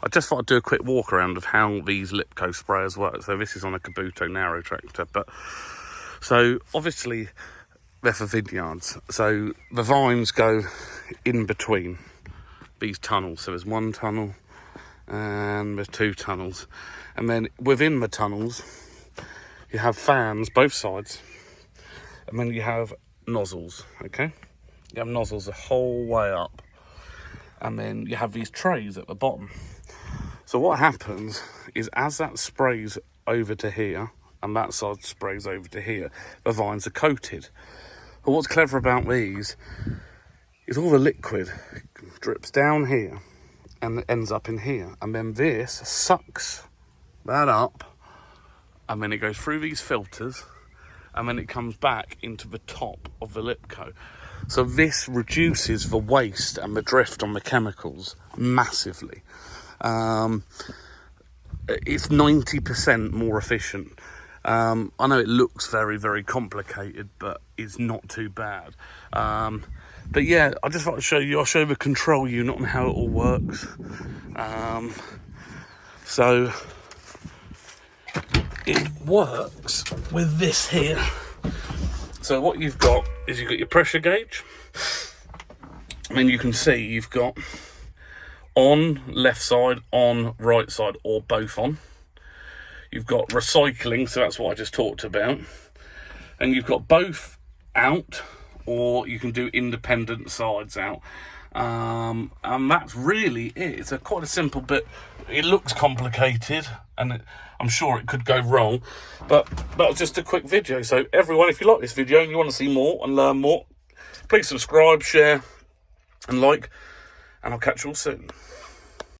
I just thought I'd do a quick walk around of how these Lipco sprayers work. So this is on a Kabuto narrow tractor, but so obviously they're for vineyards. So the vines go in between these tunnels. So there's one tunnel and there's two tunnels, and then within the tunnels you have fans both sides, and then you have nozzles. Okay, you have nozzles the whole way up, and then you have these trays at the bottom. So what happens is, as that sprays over to here and that side sprays over to here, the vines are coated. But what's clever about these is all the liquid drips down here and ends up in here, and then this sucks that up, and then it goes through these filters, and then it comes back into the top of the Lipco. So this reduces the waste and the drift on the chemicals massively. It's 90% more efficient. I know it looks very, very complicated, but it's not too bad. But yeah, I just want to show you, I'll show you the control unit and how it all works. So it works with this here. So what you've got is you've got your pressure gauge. I mean, you can see you've got on left side, on right side, or both on. You've got recycling, so that's what I just talked about. And you've got both out, or you can do independent sides out. And that's really it. It's quite a simple bit. It looks complicated, and I'm sure it could go wrong, but that was just a quick video. So everyone, if you like this video and you want to see more and learn more, please subscribe, share and like, and I'll catch you all soon.